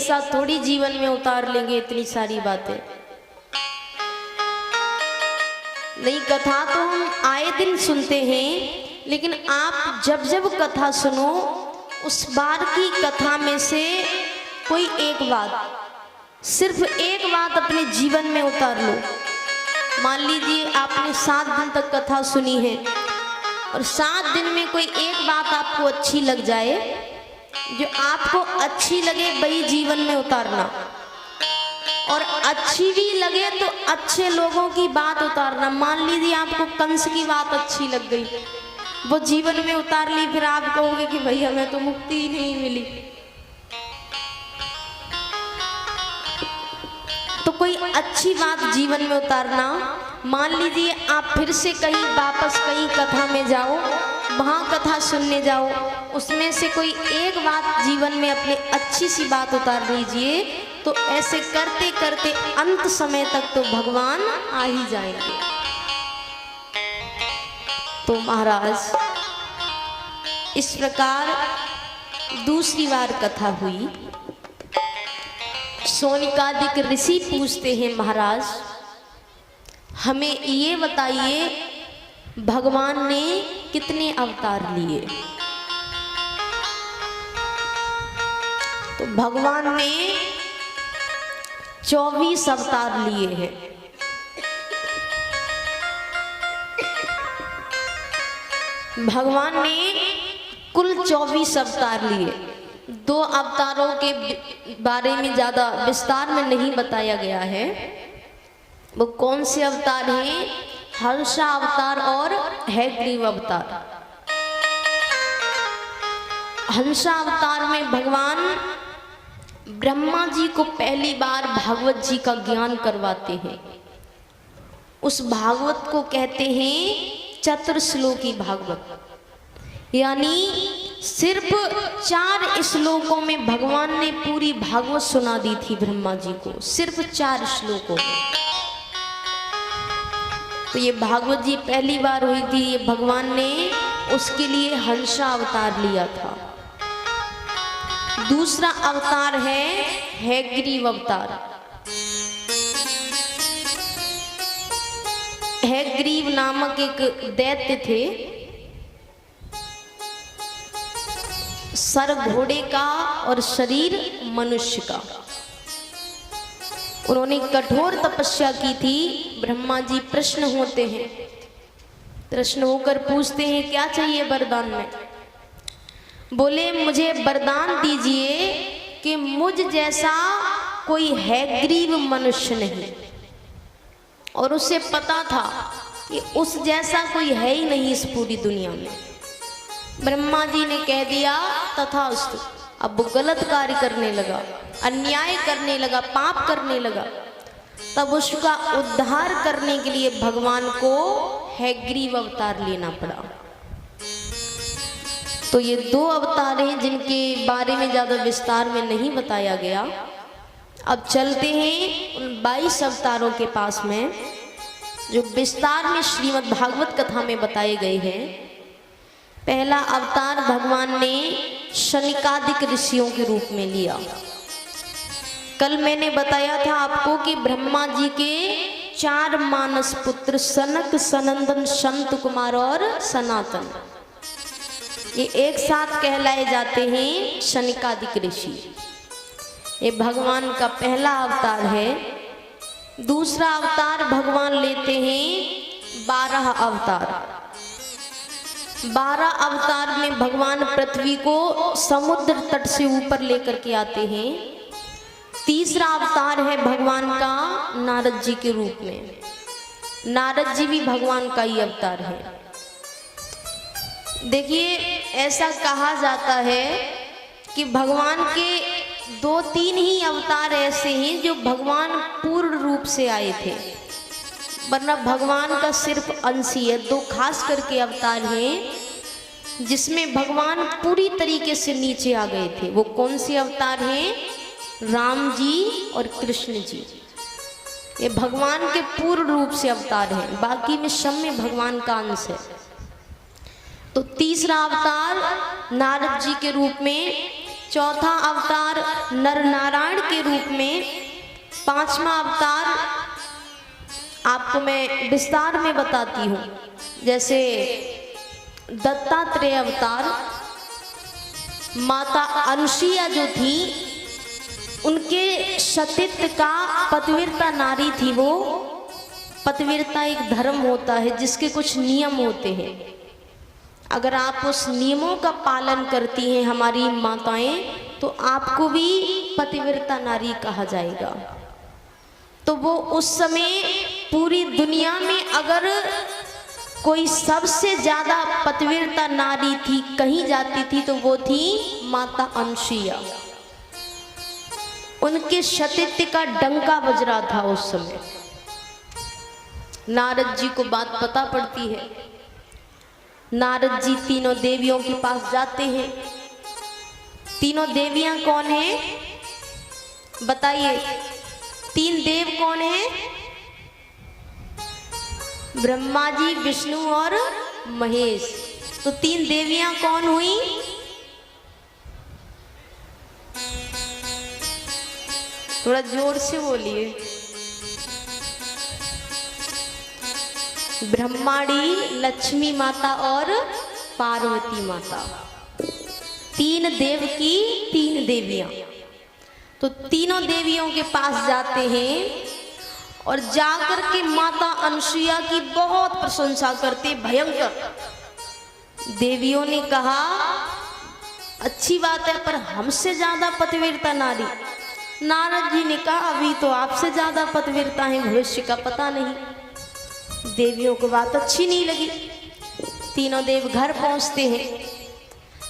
साथ थोड़ी जीवन में उतार लेंगे इतनी सारी बातें। नई कथा तो हम आए दिन सुनते हैं, लेकिन आप जब जब कथा सुनो उस बार की कथा में से कोई एक बात, सिर्फ एक बात अपने जीवन में उतार लो। मान लीजिए आपने 7 दिन तक कथा सुनी है और 7 दिन में कोई एक बात आपको अच्छी लग जाए, जो आपको अच्छी लगे वही जीवन में उतारना, और अच्छी भी लगे तो अच्छे लोगों की बात उतारना। मान लीजिए आपको कंस की बात अच्छी लग गई, वो जीवन में उतार ली, फिर आप कहोगे कि भाई हमें तो मुक्ति ही नहीं मिली। तो कोई अच्छी बात जीवन में उतारना। मान लीजिए आप फिर से कहीं वापस कहीं कथा में जाओ, वहाँ कथा सुनने जाओ, उसमें से कोई एक बात जीवन में अपनी अच्छी सी बात उतार लीजिए। तो ऐसे करते करते अंत समय तक तो भगवान आ ही जाएंगे। तो महाराज इस प्रकार दूसरी बार कथा हुई। सोनिकादिक ऋषि पूछते हैं, महाराज हमें ये बताइए भगवान ने कितने अवतार लिए? तो भगवान ने 24 अवतार लिए हैं। भगवान ने कुल 24 अवतार लिए। 2 अवतारों के बारे में ज्यादा विस्तार में नहीं बताया गया है। वो कौन से अवतार हैं? हर्षा अवतार और हैग्रीव अवतार। हंसा अवतार में भगवान ब्रह्मा जी को पहली बार भागवत जी का ज्ञान करवाते हैं। उस भागवत को कहते हैं चतुर्श्लोकी भागवत, यानी सिर्फ 4 श्लोकों में भगवान ने पूरी भागवत सुना दी थी ब्रह्मा जी को, सिर्फ 4 श्लोकों में। तो ये भागवत जी पहली बार हुई थी, ये भगवान ने उसके लिए हंसा अवतार लिया था। दूसरा अवतार है हैग्रीव अवतार। हैग्रीव नामक एक दैत्य थे, सर घोड़े का और शरीर मनुष्य का। उन्होंने कठोर तपस्या की थी। ब्रह्मा जी प्रश्न होते हैं, प्रश्न होकर पूछते हैं क्या चाहिए वरदान में? बोले मुझे वरदान दीजिए कि मुझ जैसा कोई हैग्रीव मनुष्य नहीं। और उसे पता था कि उस जैसा कोई है ही नहीं इस पूरी दुनिया में। ब्रह्मा जी ने कह दिया तथास्तु। अब वो गलत कार्य करने लगा, अन्याय करने लगा, पाप करने लगा। तब उसका उद्धार करने के लिए भगवान को हैग्रीव अवतार लेना पड़ा। तो ये 2 अवतार हैं जिनके बारे में ज्यादा विस्तार में नहीं बताया गया। अब चलते हैं उन 22 अवतारों के पास में, जो विस्तार में श्रीमद् भागवत कथा में बताए गए हैं। पहला अवतार भगवान ने शनिकादिक ऋषियों के रूप में लिया। कल मैंने बताया था आपको कि ब्रह्मा जी के 4 मानस पुत्र सनक, सनंदन, संत कुमार और सनातन, ये एक साथ कहलाए जाते हैं शनिकादिक ऋषि। ये भगवान का पहला अवतार है। दूसरा अवतार भगवान लेते हैं 12 अवतार। 12 अवतार में भगवान पृथ्वी को समुद्र तट से ऊपर लेकर के आते हैं। तीसरा अवतार है भगवान का नारद जी के रूप में। नारद जी भी भगवान का ही अवतार है। देखिए ऐसा कहा जाता है कि भगवान के 2-3 ही अवतार ऐसे हैं जो भगवान पूर्ण रूप से आए थे, वरना भगवान का सिर्फ अंश ही है। 2 खास करके अवतार हैं जिसमें भगवान पूरी तरीके से नीचे आ गए थे। वो कौन से अवतार हैं? राम जी और कृष्ण जी। ये भगवान के पूर्ण रूप से अवतार हैं, बाकी में सब में भगवान का अंश है। तो तीसरा अवतार नारद जी के रूप में चौथा अवतार नर नारायण के रूप में, पांचवा अवतार आपको मैं विस्तार में बताती हूँ। जैसे दत्तात्रेय अवतार, माता अनुसुईया जो थी उनके सतीत्व का पतिव्रता नारी थी। वो पतिव्रता एक धर्म होता है जिसके कुछ नियम होते हैं। अगर आप उस नियमों का पालन करती हैं हमारी माताएं, तो आपको भी पतिव्रता नारी कहा जाएगा। तो वो उस समय पूरी दुनिया में अगर कोई सबसे ज्यादा पतिव्रता नारी थी कहीं जाती थी तो वो थी माता अनुसुईया। उनके सतीत्व का डंका बज रहा था उस समय। नारद जी को बात पता पड़ती है। नारद जी तीनों देवियों के पास जाते हैं। तीनों देवियां कौन हैं बताइए? तीन देव कौन हैं? ब्रह्मा जी, विष्णु और महेश। तो तीन देवियां कौन हुई? थोड़ा जोर से बोलिए। ब्रह्माणी, लक्ष्मी माता और पार्वती माता। तीन देव की तीन देवियां। तो तीनों देवियों के पास जाते हैं और जाकर के माता अनुसुईया की बहुत प्रशंसा करते, भयंकर। देवियों ने कहा अच्छी बात है, पर हमसे ज्यादा पतिव्रता नारी। नारद जी ने कहा अभी तो आपसे ज्यादा पतिव्रता है, भविष्य का पता नहीं। देवियों को बात अच्छी नहीं लगी। तीनों देव घर पहुंचते हैं।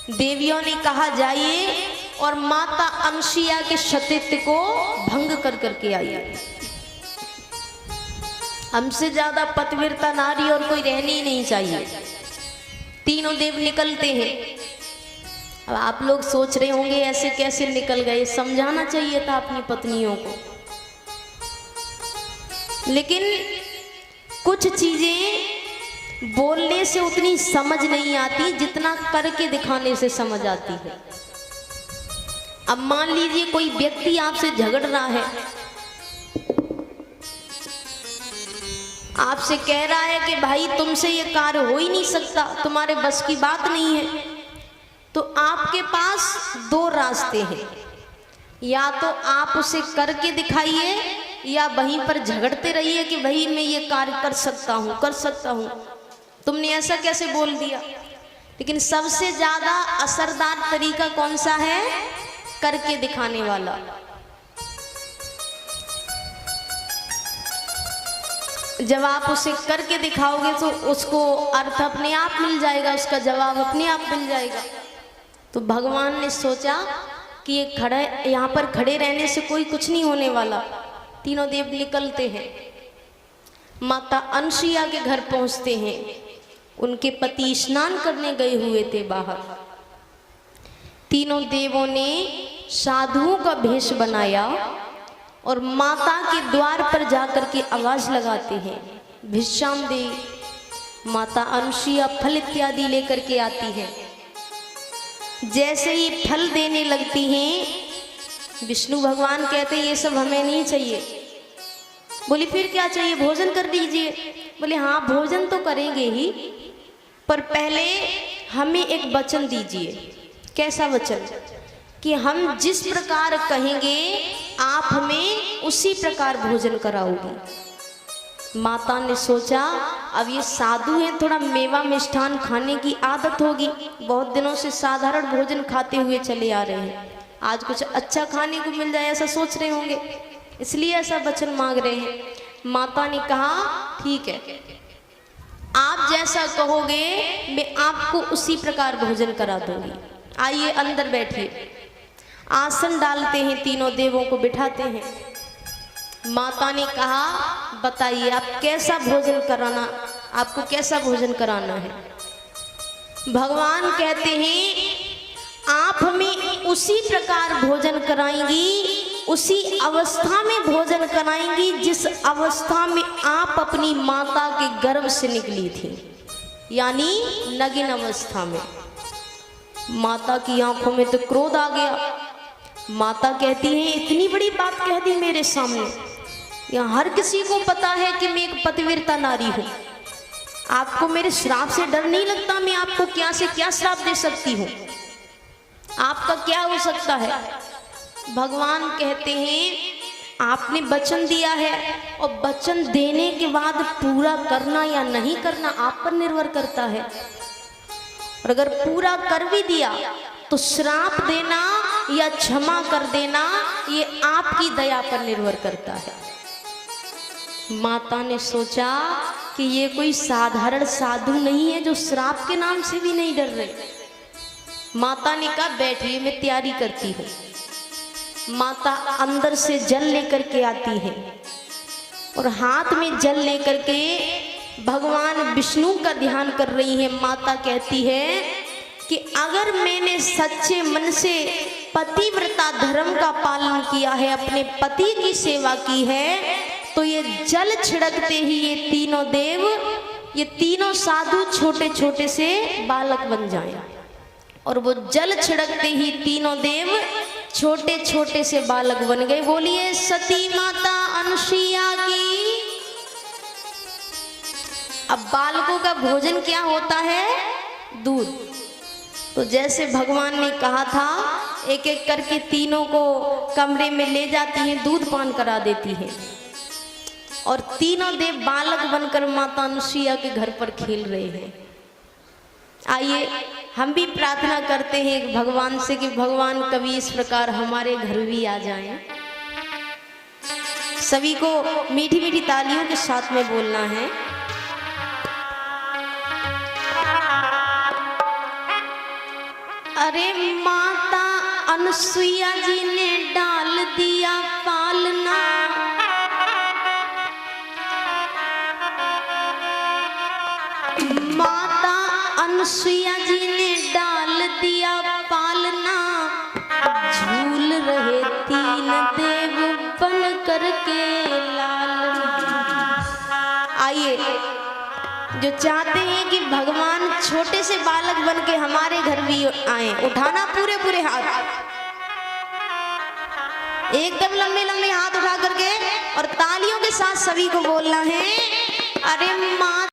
देवियों ने कहा जाइए और माता अनुसुईया के सतीत्व को भंग कर करके आइए। हमसे ज्यादा पतिव्रता नारी और कोई रहनी ही नहीं चाहिए। तीनों देव निकलते हैं। अब आप लोग सोच रहे होंगे ऐसे कैसे निकल गए, समझाना चाहिए था अपनी पत्नियों को। लेकिन कुछ चीजें बोलने से उतनी समझ नहीं आती जितना करके दिखाने से समझ आती है। अब मान लीजिए कोई व्यक्ति आपसे झगड़ रहा है, आपसे कह रहा है कि भाई तुमसे ये कार्य हो ही नहीं सकता, तुम्हारे बस की बात नहीं है। तो आपके पास दो रास्ते हैं, या तो आप उसे करके दिखाइए या वहीं पर झगड़ते रहिए कि भाई मैं ये कार्य कर सकता हूँ, तुमने ऐसा कैसे बोल दिया। लेकिन सबसे ज्यादा असरदार तरीका कौन सा है? करके दिखाने वाला। जब आप उसे करके दिखाओगे तो उसको अर्थ अपने आप मिल जाएगा, उसका जवाब अपने आप मिल जाएगा। तो भगवान ने सोचा कि ये यहाँ पर खड़े रहने से कोई कुछ नहीं होने वाला। तीनों देव निकलते हैं, माता अनुसुईया के घर पहुंचते हैं। उनके पति स्नान करने गए हुए थे बाहर। तीनों देवों ने साधुओं का भेष बनाया और माता के द्वार पर जाकर के आवाज लगाते हैं, भिक्षाम दे। माता अनुसुईया फल इत्यादि लेकर के आती है। जैसे ही फल देने लगती हैं, विष्णु भगवान कहते हैं ये सब हमें नहीं चाहिए। बोली फिर क्या चाहिए? भोजन कर दीजिए। बोले हाँ भोजन तो करेंगे ही, पर पहले हमें एक वचन दीजिए। कैसा वचन? कि हम जिस प्रकार कहेंगे आप हमें उसी प्रकार भोजन कराओगी। माता ने सोचा अब ये साधु हैं, थोड़ा मेवा मिष्ठान खाने की आदत होगी, बहुत दिनों से साधारण भोजन खाते हुए चले आ रहे हैं, आज कुछ अच्छा खाने को मिल जाए ऐसा सोच रहे होंगे, इसलिए ऐसा वचन मांग रहे हैं। माता ने कहा ठीक है, आप जैसा कहोगे मैं आपको उसी प्रकार भोजन करा दूंगी। आइए अंदर बैठिए। आसन डालते हैं, तीनों देवों को बिठाते हैं। माता ने कहा बताइए आप कैसा भोजन कराना, आपको कैसा भोजन कराना है। भगवान कहते हैं आप हमें उसी प्रकार भोजन कराएंगी, उसी अवस्था में भोजन कराएंगी जिस अवस्था में आप अपनी माता के गर्भ से निकली थी, यानी नगिन अवस्था में। माता की आंखों में तो क्रोध आ गया। माता कहती है इतनी बड़ी बात कह दी मेरे सामने, यहाँ हर किसी को पता है कि मैं एक पतिव्रता नारी हूँ, आपको मेरे श्राप से डर नहीं लगता? मैं आपको क्या से क्या श्राप दे सकती हूँ, आपका क्या हो सकता है? भगवान कहते हैं आपने वचन दिया है और वचन देने के बाद पूरा करना या नहीं करना आप पर निर्भर करता है। और अगर पूरा कर भी दिया तो श्राप देना या क्षमा कर देना ये आपकी दया पर निर्भर करता है। माता ने सोचा कि ये कोई साधारण साधु नहीं है जो श्राप के नाम से भी नहीं डर रहे। माता ने कहा बैठिए मैं तैयारी करती हूँ। माता अंदर से जल लेकर के आती है और हाथ में जल लेकर के भगवान विष्णु का ध्यान कर रही है। माता कहती है कि अगर मैंने सच्चे मन से पतिव्रता धर्म का पालन किया है, अपने पति की सेवा की है, तो ये जल छिड़कते ही ये तीनों देव, ये तीनों साधु छोटे छोटे से बालक बन जाएं। और वो जल छिड़कते ही तीनों देव छोटे छोटे से बालक बन गए। बोलिए सती माता अनुसुईया की। अब बालकों का भोजन क्या होता है? दूध। तो जैसे भगवान ने कहा था एक एक करके तीनों को कमरे में ले जाती हैं, दूध पान करा देती हैं और तीनों देव बालक बनकर माता अनुसुईया के घर पर खेल रहे हैं। आइए हम भी प्रार्थना करते हैं भगवान से कि भगवान कभी इस प्रकार हमारे घर भी आ जाएं। सभी को मीठी मीठी तालियों के साथ में बोलना है। अरे माता अनुसुईया जी ने डाल दिया पालना, माता अनुसुईया जी ने डाल दिया पालना, झूल रहे तीन देव बन करके लालना। आइए जो चाहते हैं कि भगवान छोटे से बालक बन के हमारे घर भी आए, उठाना पूरे पूरे हाथ, एकदम लंबे लंबे हाथ उठा करके और तालियों के साथ सभी को बोलना है। अरे माँ